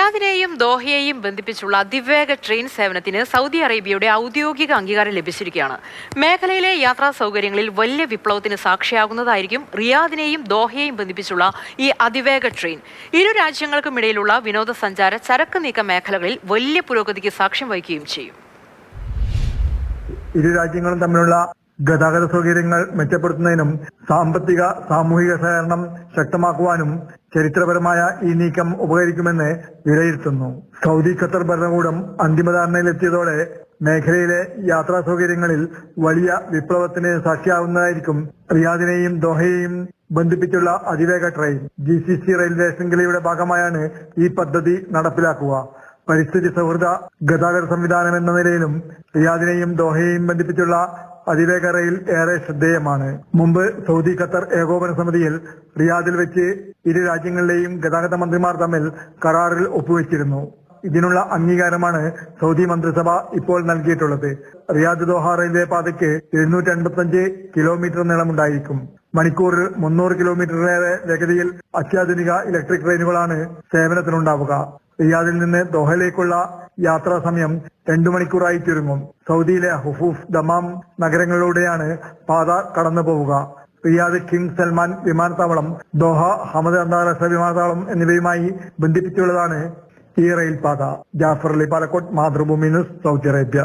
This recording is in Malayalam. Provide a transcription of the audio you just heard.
റിയാദിനെയും ദോഹയെയും ബന്ധിപ്പിച്ചുള്ള അതിവേഗ ട്രെയിൻ സേവനത്തിന് സൗദി അറേബ്യയുടെ ഔദ്യോഗിക അംഗീകാരം ലഭിച്ചിരിക്കുകയാണ്. മേഖലയിലെ യാത്രാ സൗകര്യങ്ങളിൽ വലിയ വിപ്ലവത്തിന് സാക്ഷിയാകുന്നതായിരിക്കും റിയാദിനെയും ദോഹയെയും ബന്ധിപ്പിച്ചുള്ള ഈ അതിവേഗ ട്രെയിൻ. ഇരു രാജ്യങ്ങൾക്കുമിടയിലുള്ള വിനോദസഞ്ചാര ചരക്ക് നീക്ക മേഖലകളിൽ വലിയ പുരോഗതിക്ക് സാക്ഷ്യം വഹിക്കുകയും ചെയ്യും. ഇരു രാജ്യങ്ങളും തമ്മിലുള്ള ഗതാഗത സൗകര്യങ്ങൾ മെച്ചപ്പെടുത്തുന്നതിനും സാമ്പത്തിക സാമൂഹിക സഹകരണം ശക്തമാക്കുവാനും ചരിത്രപരമായ ഈ നീക്കം ഉപകരിക്കുമെന്ന് വിലയിരുത്തുന്നു. സൗദി ഖത്തർ ഭരണകൂടം അന്തിമധാരണയിലെത്തിയതോടെ മേഖലയിലെ യാത്രാ സൗകര്യങ്ങളിൽ വലിയ വിപ്ലവത്തിന് സാക്ഷിയാവുന്നതായിരിക്കും റിയാദിനെയും ദോഹയെയും ബന്ധിപ്പിച്ചുള്ള അതിവേഗ ട്രെയിൻ. GCC റെയിൽവേ ശൃംഖലയുടെ ഭാഗമായാണ് ഈ പദ്ധതി നടപ്പിലാക്കുക. പരിസ്ഥിതി സൗഹൃദ ഗതാഗത സംവിധാനം എന്ന നിലയിലും റിയാദിനെയും ദോഹയെയും ബന്ധിപ്പിച്ചുള്ള അതിവേഗ റെയിൽ ഏറെ ശ്രദ്ധേയമാണ്. മുമ്പ് സൗദി ഖത്തർ ഏകോപന സമിതിയിൽ റിയാദിൽ വെച്ച് ഇരു രാജ്യങ്ങളിലെയും ഗതാഗത മന്ത്രിമാർ തമ്മിൽ കരാറിൽ ഒപ്പുവെച്ചിരുന്നു. ഇതിനുള്ള അംഗീകാരമാണ് സൗദി മന്ത്രിസഭ ഇപ്പോൾ നൽകിയിട്ടുള്ളത്. റിയാദ് ദോഹ റെയിൽവേ പാതയ്ക്ക് 755 കിലോമീറ്റർ നീളമുണ്ടായിരിക്കും. മണിക്കൂറിൽ 300 കിലോമീറ്ററിലേറെ വേഗതയിൽ അത്യാധുനിക ഇലക്ട്രിക് ട്രെയിനുകളാണ് സേവനത്തിനുണ്ടാവുക. റിയാദിൽ നിന്ന് ദോഹയിലേക്കുള്ള യാത്രാ സമയം 2 മണിക്കൂറായി ചുരുങ്ങും. സൗദിയിലെ ഹുഫൂഫ്, ദമാം നഗരങ്ങളിലൂടെയാണ് പാത കടന്നു പോവുക. റിയാദ് കിങ് സൽമാൻ വിമാനത്താവളം, ദോഹ ഹമദ് അന്താരാഷ്ട്ര വിമാനത്താവളം എന്നിവയുമായി ബന്ധിപ്പിച്ചുള്ളതാണ് ഈ റെയിൽ പാത. Jafar Ali, Palakkode, Mathrubhumi news, Saudi Arabia.